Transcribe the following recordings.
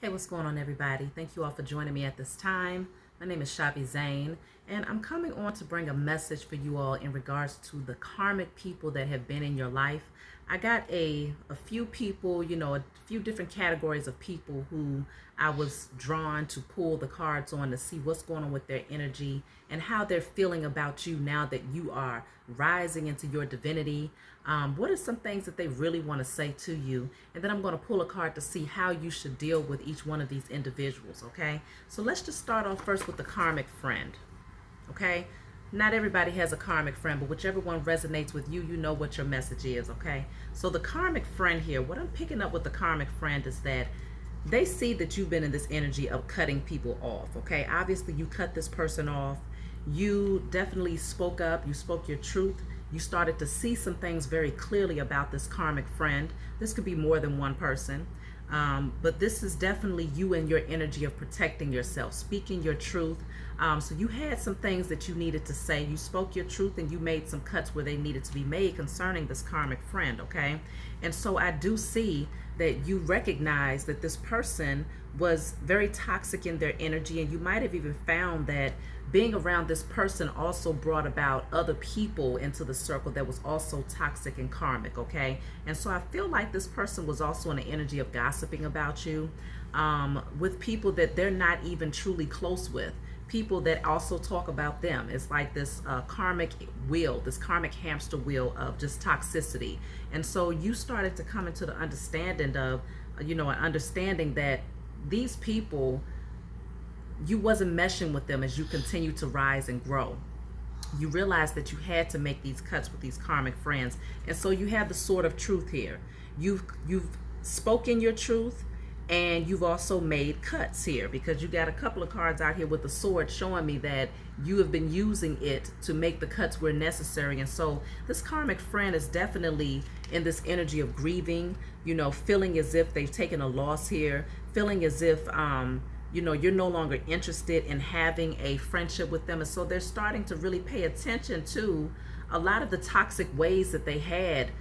Hey, what's going on, everybody? Thank you all for joining me at this time. My name is Shavi Zane, and I'm coming on to bring a message for you all in regards to the karmic people that have been in your life. I got a few people, a few different categories of people who I was drawn to pull the cards on to see what's going on with their energy and how they're feeling about you now that you are rising into your divinity. What are some things that they really want to say to you? And then I'm going to pull a card to see how you should deal with each one of these individuals, okay? So let's just start off first with the karmic friend, okay? Not everybody has a karmic friend, but whichever one resonates with you, you know what your message is, okay? So the karmic friend here, what I'm picking up with the karmic friend is that they see that you've been in this energy of cutting people off, okay? Obviously, you cut this person off. You definitely spoke up. You spoke your truth. You started to see some things very clearly about this karmic friend. This could be more than one person. But this is definitely you and your energy of protecting yourself, speaking your truth. So you had some things that you needed to say. You spoke your truth and you made some cuts where they needed to be made concerning this karmic friend, okay? And so I do see that you recognize that this person was very toxic in their energy, and you might have even found that being around this person also brought about other people into the circle that was also toxic and karmic, okay? And so I feel like this person was also in the energy of gossiping about you with people that they're not even truly close with, people that also talk about them. It's like this karmic wheel, this karmic hamster wheel of just toxicity. And so you started to come into the understanding of, an understanding that these people, you wasn't meshing with them as you continue to rise and grow. You realized that you had to make these cuts with these karmic friends. And so you have the sword of truth here. You've spoken your truth, and you've also made cuts here, because you got a couple of cards out here with the sword showing me that you have been using it to make the cuts where necessary. And so this karmic friend is definitely in this energy of grieving, feeling as if they've taken a loss here, feeling as if you're no longer interested in having a friendship with them. And so they're starting to really pay attention to a lot of the toxic ways that they had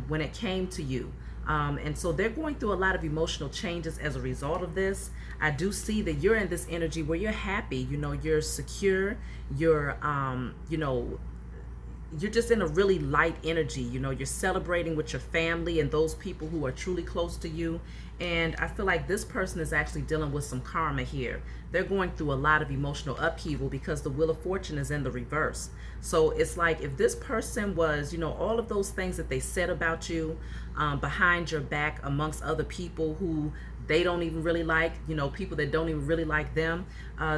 when it came to you. And so they're going through a lot of emotional changes as a result of this. I do see that you're in this energy where you're happy, you're secure, you're just in a really light energy. You're celebrating with your family and those people who are truly close to you. And I feel like this person is actually dealing with some karma here. They're going through a lot of emotional upheaval because the Wheel of Fortune is in the reverse. So it's like if this person was, all of those things that they said about you behind your back amongst other people who they don't even really like, people that don't even really like them,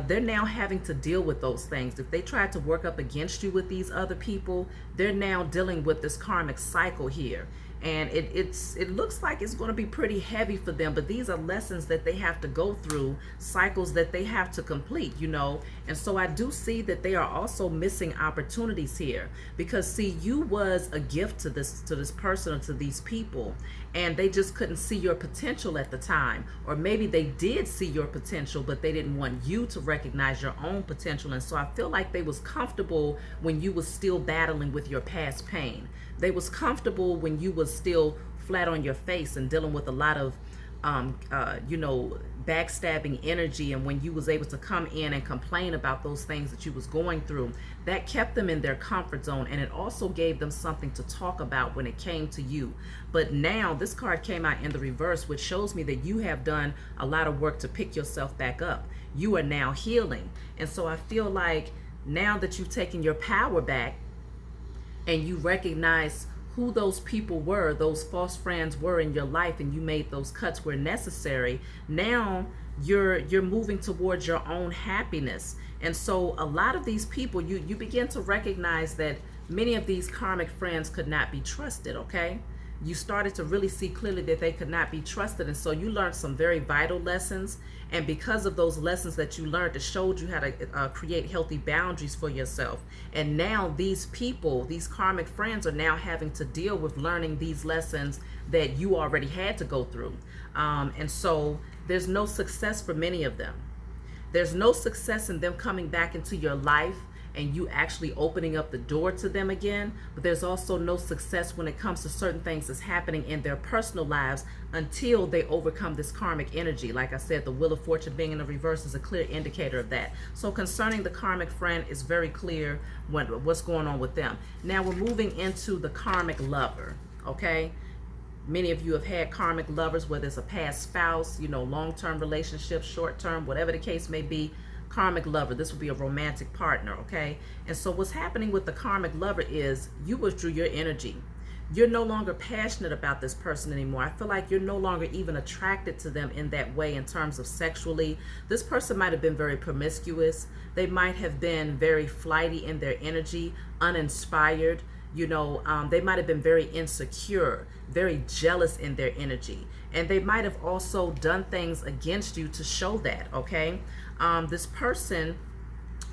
they're now having to deal with those things. If they tried to work up against you with these other people, they're now dealing with this karmic cycle here. And it looks like it's going to be pretty heavy for them, but these are lessons that they have to go through, cycles that they have to complete, And so I do see that they are also missing opportunities here, because see, you was a gift to this person or to these people, and they just couldn't see your potential at the time. Or maybe they did see your potential, but they didn't want you to recognize your own potential. And so I feel like they was comfortable when you was still battling with your past pain. They was comfortable when you was still flat on your face and dealing with a lot of backstabbing energy, and when you was able to come in and complain about those things that you was going through, that kept them in their comfort zone, and it also gave them something to talk about when it came to you. But now this card came out in the reverse, which shows me that you have done a lot of work to pick yourself back up. You are now healing. And so I feel like now that you've taken your power back and you recognize who those people were, those false friends were in your life, and you made those cuts where necessary, now you're moving towards your own happiness. And so a lot of these people, you begin to recognize that many of these karmic friends could not be trusted, okay? You started to really see clearly that they could not be trusted. And so you learned some very vital lessons. And because of those lessons that you learned, it showed you how to create healthy boundaries for yourself. And now these people, these karmic friends, are now having to deal with learning these lessons that you already had to go through. And so there's no success for many of them. There's no success in them coming back into your life and you actually opening up the door to them again. But there's also no success when it comes to certain things that's happening in their personal lives until they overcome this karmic energy. Like I said, the Wheel of Fortune being in the reverse is a clear indicator of that. So concerning the karmic friend, it's very clear what's going on with them. Now we're moving into the karmic lover, okay? Many of you have had karmic lovers, whether it's a past spouse, long-term relationship, short-term, whatever the case may be. Karmic lover, this would be a romantic partner, okay? And so what's happening with the karmic lover is you withdrew your energy. You're no longer passionate about this person anymore. I feel like you're no longer even attracted to them in that way in terms of sexually. This person might have been very promiscuous. They might have been very flighty in their energy, uninspired. They might have been very insecure, very jealous in their energy. And they might have also done things against you to show that, okay? This person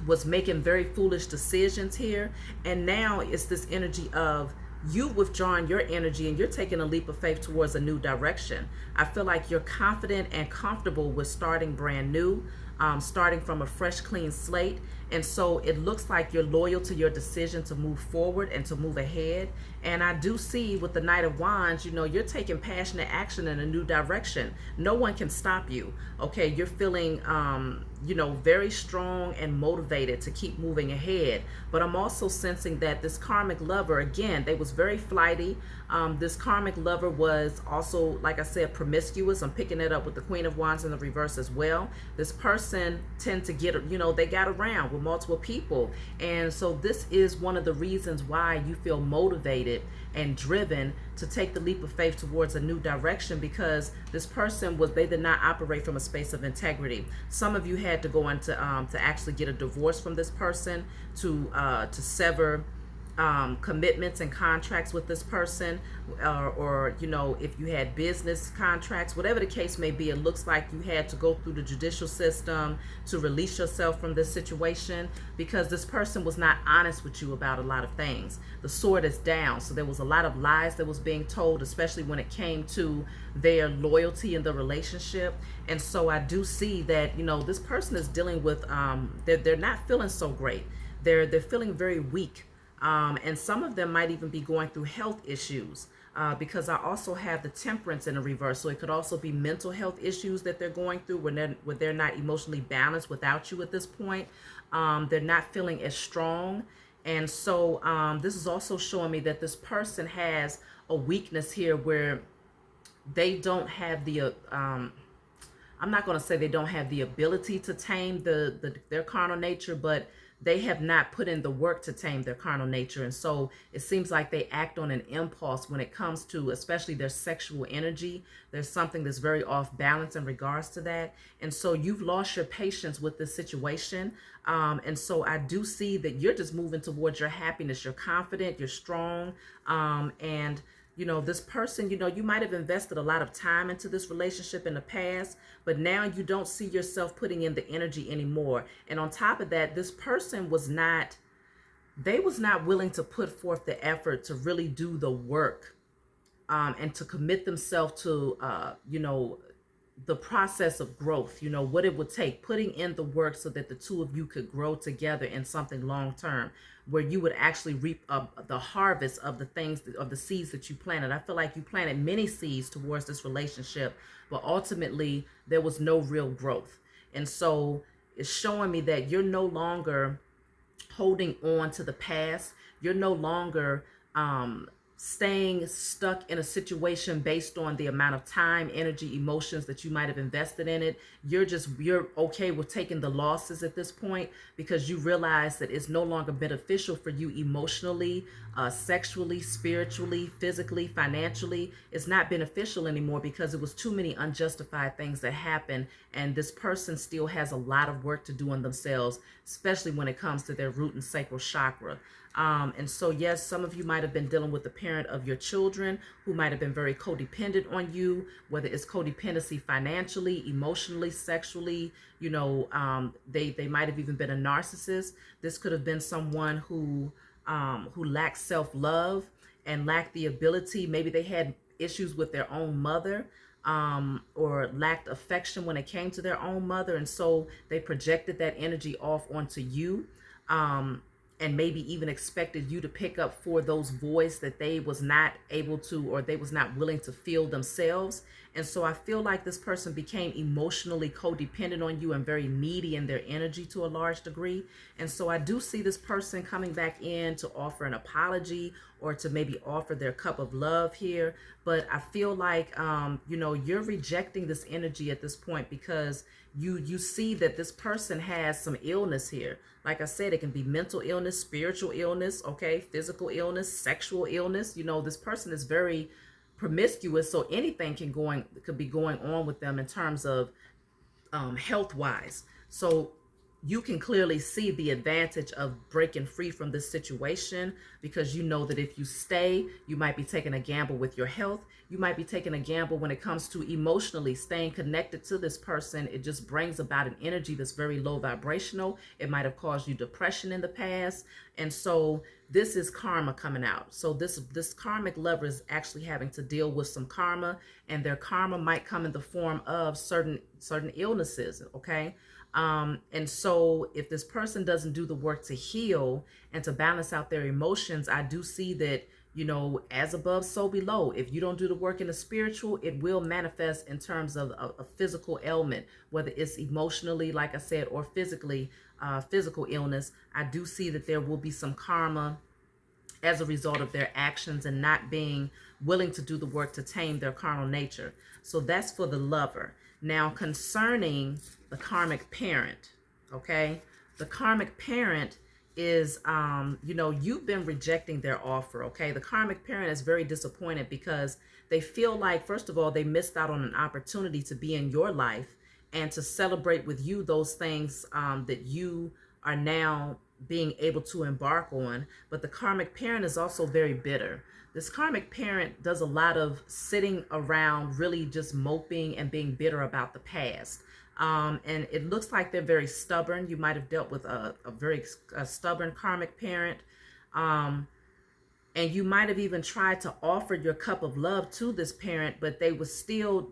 was making very foolish decisions here. And now it's this energy of you withdrawing your energy and you're taking a leap of faith towards a new direction. I feel like you're confident and comfortable with starting brand new, starting from a fresh, clean slate. And so it looks like you're loyal to your decision to move forward and to move ahead. And I do see with the Knight of Wands, you're taking passionate action in a new direction. No one can stop you. Okay, you're feeling, very strong and motivated to keep moving ahead. But I'm also sensing that this karmic lover, again, they was very flighty. This karmic lover was also, like I said, promiscuous. I'm picking it up with the Queen of Wands in the reverse as well. This person tend to get, they got around with multiple people. And so this is one of the reasons why you feel motivated and driven to take the leap of faith towards a new direction, because this person they did not operate from a space of integrity. Some of you had to go into to actually get a divorce from this person, to sever commitments and contracts with this person, or if you had business contracts, whatever the case may be. It looks like you had to go through the judicial system to release yourself from this situation, because this person was not honest with you about a lot of things. The sword is down, so there was a lot of lies that was being told, especially when it came to their loyalty in the relationship. And so I do see that this person is dealing with they're not feeling so great. They're feeling very weak. And some of them might even be going through health issues, because I also have the Temperance in the reverse. So it could also be mental health issues that they're going through when they're not emotionally balanced without you at this point. They're not feeling as strong. And so this is also showing me that this person has a weakness here where they don't have the I'm not going to say they don't have the ability to tame their carnal nature, but they have not put in the work to tame their carnal nature. And so it seems like they act on an impulse when it comes to especially their sexual energy. There's something that's very off balance in regards to that. And so you've lost your patience with this situation. And so I do see that you're just moving towards your happiness. You're confident, you're strong, and this person, you might have invested a lot of time into this relationship in the past, but now you don't see yourself putting in the energy anymore. And on top of that, this person was not willing to put forth the effort to really do the work, and to commit themselves to, the process of growth, what it would take, putting in the work so that the two of you could grow together in something long term, where you would actually reap the harvest of the seeds that you planted. I feel like you planted many seeds towards this relationship, but ultimately there was no real growth. And so it's showing me that you're no longer holding on to the past. You're no longer staying stuck in a situation based on the amount of time, energy, emotions that you might have invested in it. You're okay with taking the losses at this point, because you realize that it's no longer beneficial for you emotionally, sexually, spiritually, physically, financially. It's not beneficial anymore because it was too many unjustified things that happened. And this person still has a lot of work to do on themselves, especially when it comes to their root and sacral chakra. And so, yes, some of you might have been dealing with the parent of your children who might have been very codependent on you, whether it's codependency financially, emotionally, sexually. They might have even been a narcissist. This could have been someone who lacked self-love and lacked the ability. Maybe they had issues with their own mother, or lacked affection when it came to their own mother. And so they projected that energy off onto you. and maybe even expected you to pick up for those voids that they was not able to, or they was not willing to feel themselves. And so I feel like this person became emotionally codependent on you and very needy in their energy to a large degree. And so I do see this person coming back in to offer an apology or to maybe offer their cup of love here. But I feel like, you're rejecting this energy at this point because you see that this person has some illness here. Like I said, it can be mental illness, spiritual illness, okay, physical illness, sexual illness. This person is very promiscuous, so anything could be going on with them in terms of health wise. So you can clearly see the advantage of breaking free from this situation, because you know that if you stay, you might be taking a gamble with your health. You might be taking a gamble when it comes to emotionally staying connected to this person. It just brings about an energy that's very low vibrational. It might have caused you depression in the past. And so this is karma coming out. So this karmic lover is actually having to deal with some karma, and their karma might come in the form of certain illnesses, okay? And so if this person doesn't do the work to heal and to balance out their emotions, I do see that, as above, so below. If you don't do the work in the spiritual, it will manifest in terms of a physical ailment, whether it's emotionally, like I said, or physically, physical illness. I do see that there will be some karma as a result of their actions and not being willing to do the work to tame their carnal nature. So that's for the lover. Now, concerning the karmic parent, okay? The karmic parent is, you've been rejecting their offer, okay? The karmic parent is very disappointed because they feel like, first of all, they missed out on an opportunity to be in your life and to celebrate with you those things that you are now being able to embark on. But the karmic parent is also very bitter. This karmic parent does a lot of sitting around, really just moping and being bitter about the past. And it looks like they're very stubborn. You might have dealt with a very stubborn karmic parent. And you might have even tried to offer your cup of love to this parent, but they was still,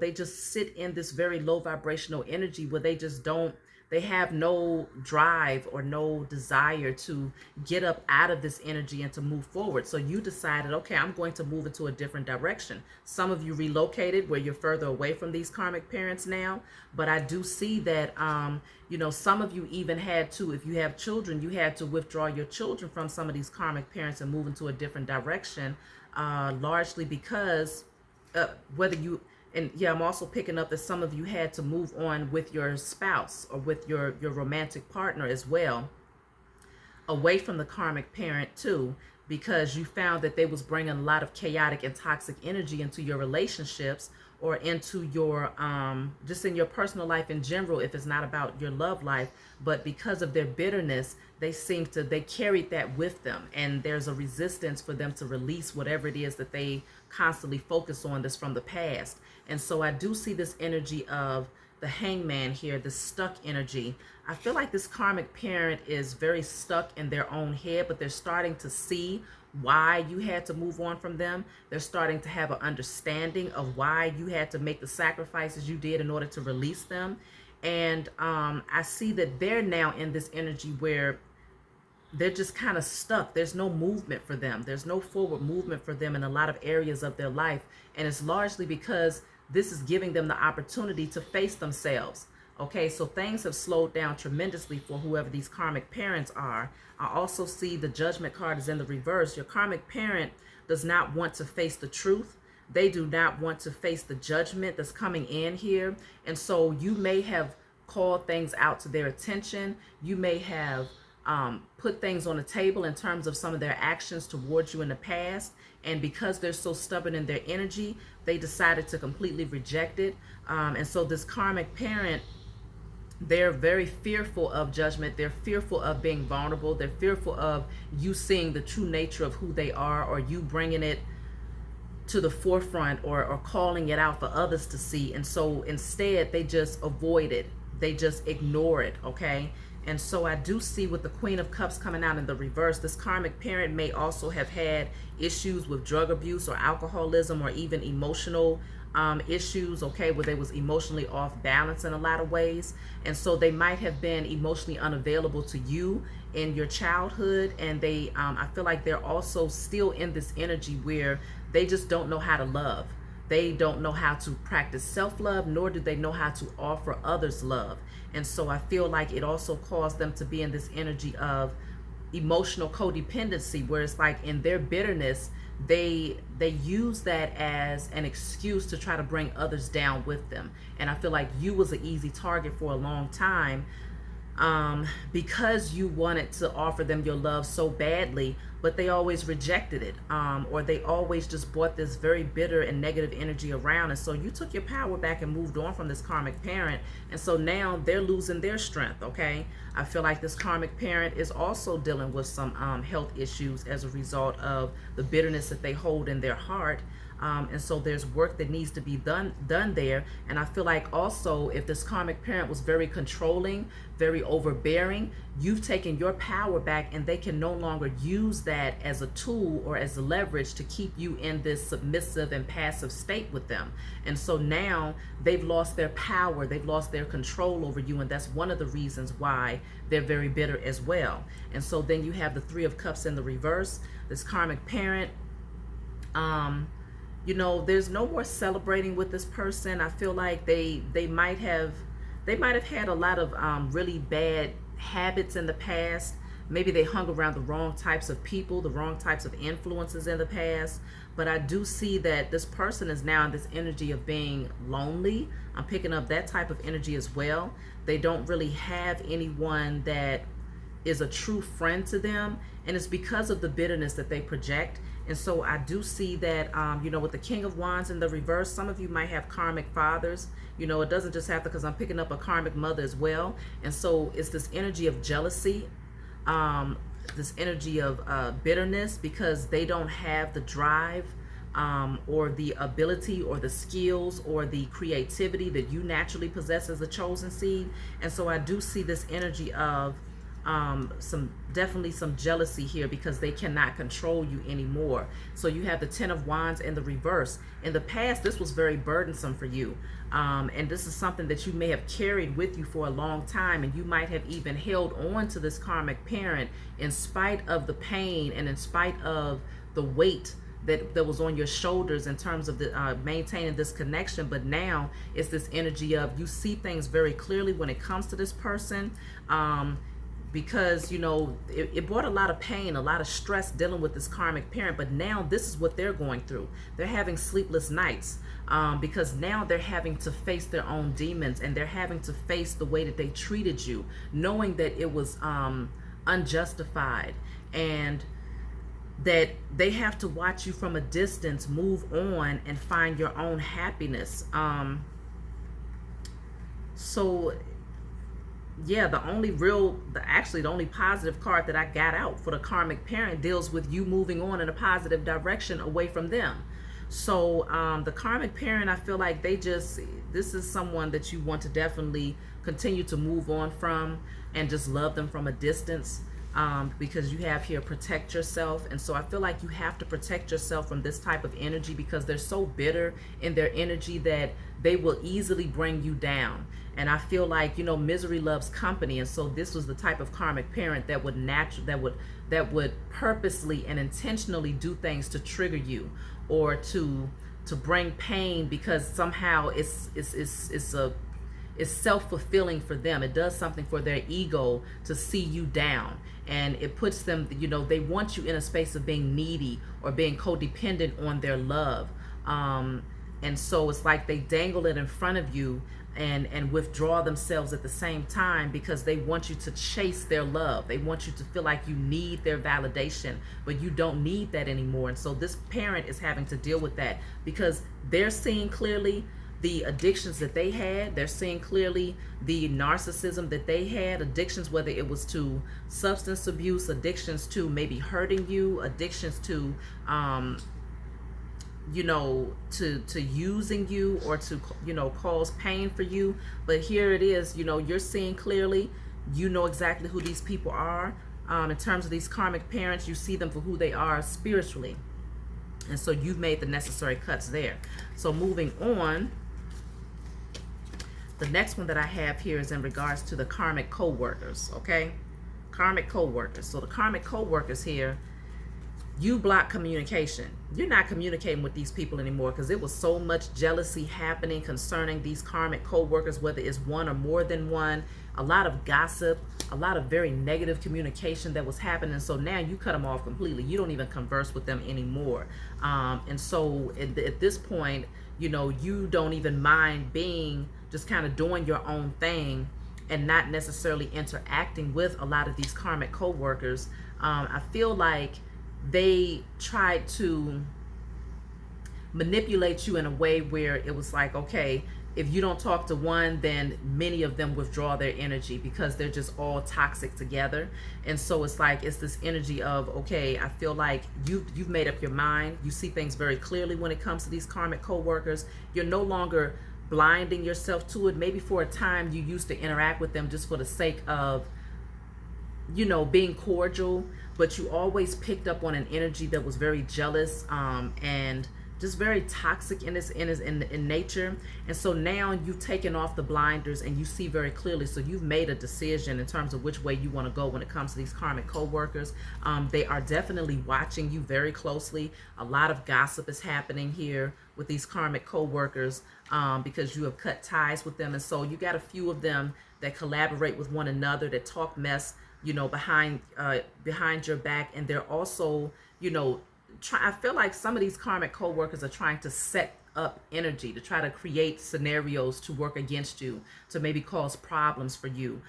they just sit in this very low vibrational energy where they have no drive or no desire to get up out of this energy and to move forward. So you decided, okay, I'm going to move into a different direction. Some of you relocated where you're further away from these karmic parents now. But I do see that, some of you even had to, if you have children, you had to withdraw your children from some of these karmic parents and move into a different direction, largely because I'm also picking up that some of you had to move on with your spouse or with your romantic partner as well, away from the karmic parent too, because you found that they was bringing a lot of chaotic and toxic energy into your relationships, or into your just in your personal life in general, if it's not about your love life. But because of their bitterness, they carried that with them, and there's a resistance for them to release whatever it is that they constantly focus on that's from the past. And so I do see this energy of the hangman here, this stuck energy. I feel like this karmic parent is very stuck in their own head, but they're starting to see why you had to move on from them. They're starting to have an understanding of why you had to make the sacrifices you did in order to release them. And I see that they're now in this energy where they're just kind of stuck. There's no movement for them. There's no forward movement for them in a lot of areas of their life. And it's largely because this is giving them the opportunity to face themselves. Okay, so things have slowed down tremendously for whoever these karmic parents are. I also see the Judgment card is in the reverse. Your karmic parent does not want to face the truth. They do not want to face the judgment that's coming in here. And so you may have called things out to their attention. You may have put things on the table in terms of some of their actions towards you in the past. And because they're so stubborn in their energy, they decided to completely reject it. And so this karmic parent, they're very fearful of judgment. They're fearful of being vulnerable. They're fearful of you seeing the true nature of who they are, or you bringing it to the forefront, or calling it out for others to see. And so instead, they just avoid it. They just ignore it, okay? And so I do see with the Queen of Cups coming out in the reverse, this karmic parent may also have had issues with drug abuse or alcoholism, or even emotional issues, okay, where they was emotionally off balance in a lot of ways. And so they might have been emotionally unavailable to you in your childhood. And they, I feel like they're also still in this energy where they just don't know how to love. They don't know how to practice self-love, nor do they know how to offer others love. And so I feel like it also caused them to be in this energy of emotional codependency, where it's like in their bitterness, they use that as an excuse to try to bring others down with them. And I feel like you was an easy target for a long time, because you wanted to offer them your love so badly, but they always rejected it, or they always just brought this very bitter and negative energy around. And so you took your power back and moved on from this karmic parent. And so now they're losing their strength, okay? I feel like this karmic parent is also dealing with some health issues as a result of the bitterness that they hold in their heart. And so there's work that needs to be done there. And I feel like also, if this karmic parent was very controlling, very overbearing, you've taken your power back, and they can no longer use that as a tool or as a leverage to keep you in this submissive and passive state with them. And so now they've lost their power, they've lost their control over you, and that's one of the reasons why they're very bitter as well. And so then you have the Three of Cups in the reverse. This karmic parent, you know, there's no more celebrating with this person. I feel like they might have had a lot of really bad habits in the past. Maybe they hung around the wrong types of people, the wrong types of influences in the past. But I do see that this person is now in this energy of being lonely. I'm picking up that type of energy as well. They don't really have anyone that is a true friend to them, and it's because of the bitterness that they project. And so I do see that, you know, with the King of Wands in the reverse, some of you might have karmic fathers. You know, it doesn't just have to, because I'm picking up a karmic mother as well. And so it's this energy of jealousy, this energy of bitterness, because they don't have the drive, or the ability or the skills or the creativity that you naturally possess as a chosen seed. And so I do see this energy of definitely some jealousy here, because they cannot control you anymore. So you have the Ten of Wands in the reverse. In the past, this was very burdensome for you, and this is something that you may have carried with you for a long time, and you might have even held on to this karmic parent in spite of the pain and in spite of the weight that was on your shoulders in terms of the maintaining this connection. But now it's this energy of you see things very clearly when it comes to this person, because, you know, it brought a lot of pain, a lot of stress dealing with this karmic parent. But now this is what they're going through. They're having sleepless nights, because now they're having to face their own demons, and they're having to face the way that they treated you, knowing that it was unjustified, and that they have to watch you from a distance move on and find your own happiness. So yeah, the only positive card that I got out for the karmic parent deals with you moving on in a positive direction away from them. So the karmic parent, I feel like this is someone that you want to definitely continue to move on from and just love them from a distance, because you have here protect yourself. And so I feel like you have to protect yourself from this type of energy, because they're so bitter in their energy that they will easily bring you down. And I feel like, you know, misery loves company. And so this was the type of karmic parent that would purposely and intentionally do things to trigger you, or to bring pain, because somehow it's self-fulfilling for them. It does something for their ego to see you down, and it puts them, you know, they want you in a space of being needy or being codependent on their love. And so it's like they dangle it in front of you and withdraw themselves at the same time, because they want you to chase their love. They want you to feel like you need their validation, but you don't need that anymore. And so this parent is having to deal with that, because they're seeing clearly the addictions that they had. They're seeing clearly the narcissism that they had, addictions, whether it was to substance abuse, addictions to maybe hurting you, addictions to you know, to using you, or to, you know, cause pain for you. But here it is, you know, you're seeing clearly, you know exactly who these people are. In terms of these karmic parents, you see them for who they are spiritually. And so you've made the necessary cuts there. So moving on, the next one that I have here is in regards to the karmic co-workers, okay? Karmic co-workers. So the karmic co-workers here, you block communication. You're not communicating with these people anymore because there was so much jealousy happening concerning these karmic co-workers, whether it's one or more than one, a lot of gossip, a lot of very negative communication that was happening. So now you cut them off completely. You don't even converse with them anymore. And so at this point, you know, you don't even mind being just kind of doing your own thing and not necessarily interacting with a lot of these karmic co-workers. I feel like they tried to manipulate you in a way where it was like, okay, if you don't talk to one, then many of them withdraw their energy because they're just all toxic together. And so it's like, it's this energy of, okay, I feel like you've made up your mind. You see things very clearly when it comes to these karmic co-workers. You're no longer blinding yourself to it. Maybe for a time you used to interact with them just for the sake of, you know, being cordial, but you always picked up on an energy that was very jealous and just very toxic in nature. And so now you've taken off the blinders and you see very clearly. So you've made a decision in terms of which way you want to go when it comes to these karmic co-workers. They are definitely watching you very closely. A lot of gossip is happening here with these karmic co-workers because you have cut ties with them. And so you got a few of them that collaborate with one another, that talk mess, you know, behind your back. And they're also, you know, I feel like some of these karmic co-workers are trying to set up energy to try to create scenarios to work against you, to maybe cause problems for you.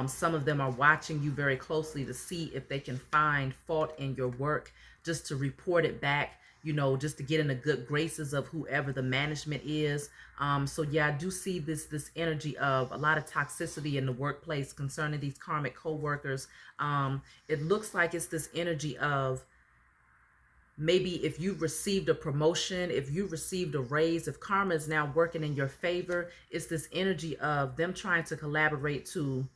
Some of them are watching you very closely to see if they can find fault in your work, just to report it back, you know, just to get in the good graces of whoever the management is. So yeah, I do see this energy of a lot of toxicity in the workplace concerning these karmic co-workers. It looks like it's this energy of, maybe if you've received a promotion, if you received a raise, if karma is now working in your favor, it's this energy of them trying to collaborate to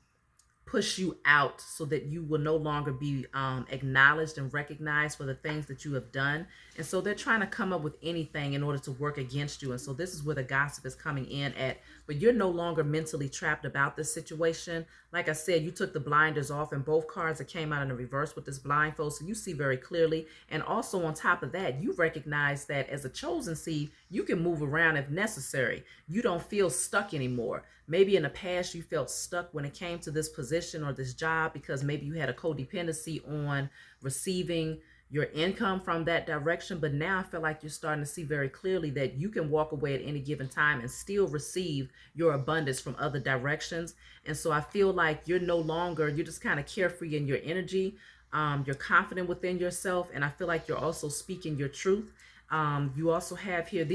push you out so that you will no longer be acknowledged and recognized for the things that you have done. And so they're trying to come up with anything in order to work against you. And so this is where the gossip is coming in at. But you're no longer mentally trapped about this situation. Like I said, you took the blinders off, and both cards that came out in the reverse with this blindfold, so you see very clearly. And also on top of that, you recognize that as a chosen seed, you can move around if necessary. You don't feel stuck anymore. Maybe in the past you felt stuck when it came to this position or this job because maybe you had a codependency on receiving your income from that direction. But now I feel like you're starting to see very clearly that you can walk away at any given time and still receive your abundance from other directions. And so I feel like you're no longer, you're just kind of carefree in your energy. You're confident within yourself. And I feel like you're also speaking your truth. You also have here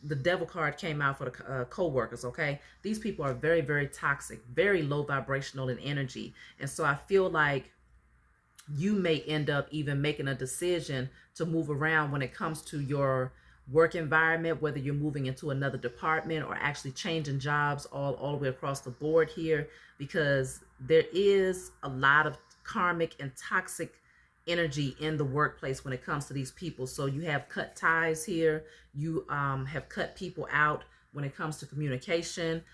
the devil card came out for the co-workers, okay? These people are very, very toxic, very low vibrational in energy. And so I feel like you may end up even making a decision to move around when it comes to your work environment, whether you're moving into another department or actually changing jobs all the way across the board here, because there is a lot of karmic and toxic energy in the workplace when it comes to these people. So you have cut ties here. You have cut people out when it comes to communication,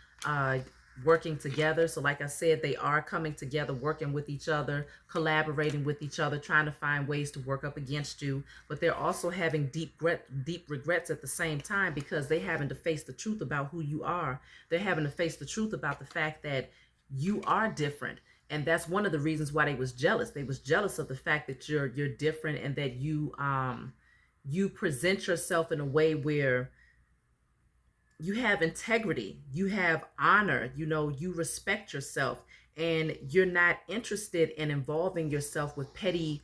working together. So like I said, they are coming together, working with each other, collaborating with each other, trying to find ways to work up against you. But they're also having deep regrets at the same time, because they're having to face the truth about who you are. They're having to face the truth about the fact that you are different. And that's one of the reasons why they was jealous. They was jealous of the fact that you're different, and that you present yourself in a way where you have integrity, you have honor, you know, you respect yourself, and you're not interested in involving yourself with petty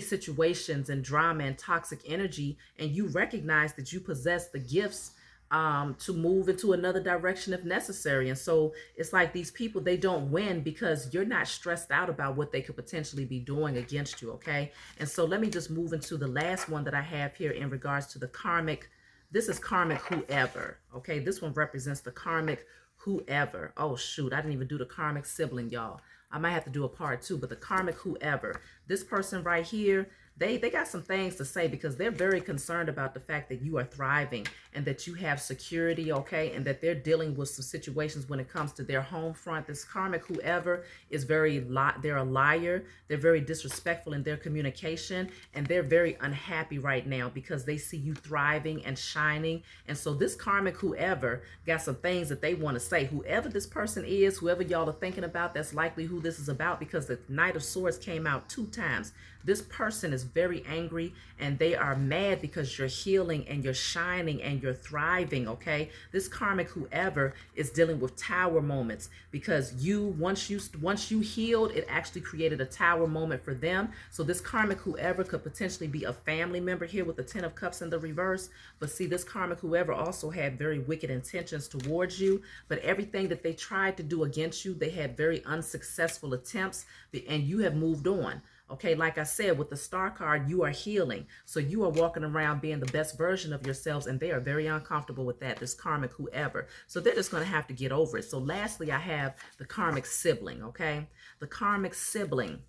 situations and drama and toxic energy. And you recognize that you possess the gifts to move into another direction if necessary. And so it's like these people, they don't win because you're not stressed out about what they could potentially be doing against you, okay? And so let me just move into the last one that I have here in regards to the karmic. This is karmic whoever, okay? This one represents the karmic whoever. Oh, shoot, I didn't even do the karmic sibling, y'all. I might have to do a part 2, but the karmic whoever. This person right here, they got some things to say, because they're very concerned about the fact that you are thriving and that you have security, okay, and that they're dealing with some situations when it comes to their home front. This karmic whoever is they're a liar. They're very disrespectful in their communication, and they're very unhappy right now because they see you thriving and shining. And so this karmic whoever got some things that they want to say. Whoever this person is, whoever y'all are thinking about, that's likely who this is about, because the Knight of Swords came out 2 times. This person is very angry, and they are mad because you're healing and you're shining and you're thriving, okay? This karmic whoever is dealing with tower moments, because once you healed, it actually created a tower moment for them. So this karmic whoever could potentially be a family member here with the 10 of Cups in the reverse. But see, this karmic whoever also had very wicked intentions towards you, but everything that they tried to do against you, they had very unsuccessful attempts, and you have moved on. Okay, like I said, with the Star card, you are healing. So you are walking around being the best version of yourselves, and they are very uncomfortable with that, this karmic whoever. So they're just going to have to get over it. So lastly, I have the karmic sibling, okay? The karmic sibling.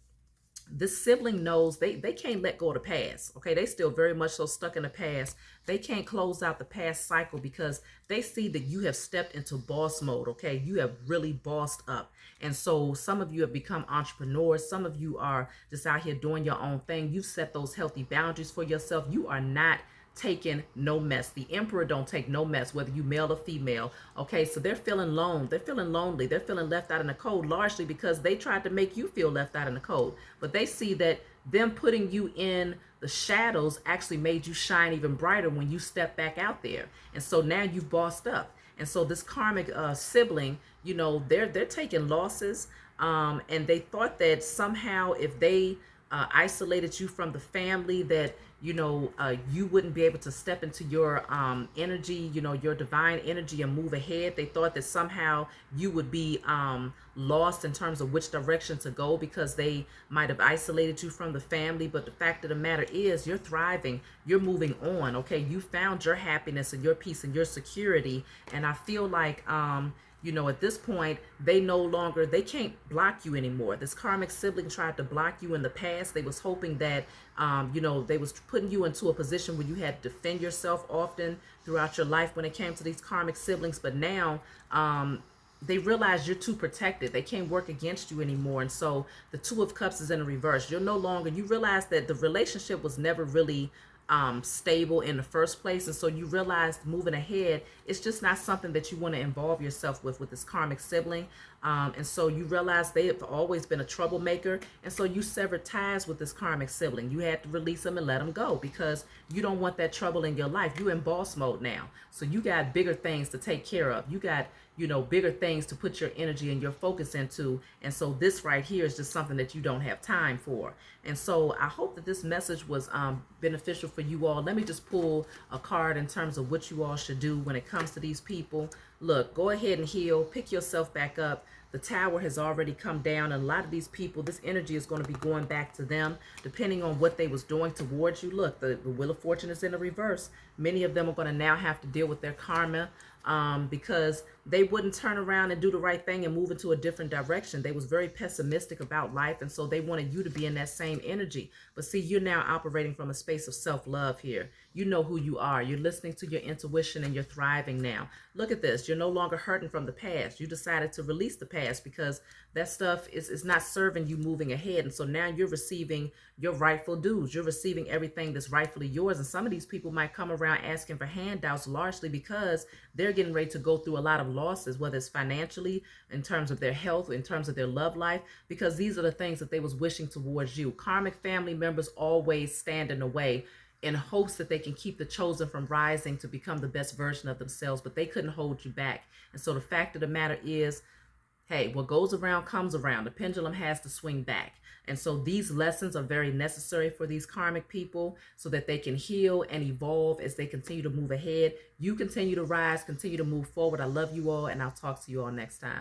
This sibling knows they can't let go of the past, okay? They still very much so stuck in the past. They can't close out the past cycle because they see that you have stepped into boss mode, okay? You have really bossed up. And so some of you have become entrepreneurs. Some of you are just out here doing your own thing. You've set those healthy boundaries for yourself. You are not taking no mess. The Emperor don't take no mess, whether you male or female. Okay, so they're feeling alone. They're feeling lonely. They're feeling left out in the cold, largely because they tried to make you feel left out in the cold. But they see that them putting you in the shadows actually made you shine even brighter when you step back out there. And so now you've bossed up. And so this karmic sibling, you know, they're taking losses. And they thought that somehow if they isolated you from the family, that you wouldn't be able to step into your energy, your divine energy, and move ahead. They thought that somehow you would be lost in terms of which direction to go, because they might have isolated you from the family. But the fact of the matter is, you're thriving, you're moving on, okay? You found your happiness and your peace and your security. And I feel like at this point, they can't block you anymore. This karmic sibling tried to block you in the past. They was hoping that, they was putting you into a position where you had to defend yourself often throughout your life when it came to these karmic siblings. But now, they realize you're too protected. They can't work against you anymore. And so the 2 of Cups is in the reverse. You realize that the relationship was never really stable in the first place. And so you realize moving ahead, it's just not something that you want to involve yourself with this karmic sibling. And so you realize they have always been a troublemaker. And so you severed ties with this karmic sibling. You had to release them and let them go, because you don't want that trouble in your life. You're in boss mode now. So you got bigger things to take care of. You got bigger things to put your energy and your focus into. And so this right here is just something that you don't have time for. And so I hope that this message was beneficial for you all. Let me just pull a card in terms of what you all should do when it comes to these people. Look, go ahead and heal. Pick yourself back up. The tower has already come down, and a lot of these people, this energy is going to be going back to them, depending on what they was doing towards you. Look, the Wheel of Fortune is in the reverse. Many of them are going to now have to deal with their karma, because they wouldn't turn around and do the right thing and move into a different direction. They was very pessimistic about life, and so they wanted you to be in that same energy. But see, you're now operating from a space of self-love here. You know who you are. You're listening to your intuition, and you're thriving now. Look at this. You're no longer hurting from the past. You decided to release the past because that stuff is not serving you moving ahead. And so now you're receiving your rightful dues. You're receiving everything that's rightfully yours. And some of these people might come around asking for handouts, largely because they're getting ready to go through a lot of losses, whether it's financially, in terms of their health, in terms of their love life, because these are the things that they was wishing towards you. Karmic family members always stand in the way in hopes that they can keep the chosen from rising to become the best version of themselves, but they couldn't hold you back. And so the fact of the matter is, hey, what goes around comes around. The pendulum has to swing back. And so these lessons are very necessary for these karmic people so that they can heal and evolve as they continue to move ahead. You continue to rise, continue to move forward. I love you all, and I'll talk to you all next time.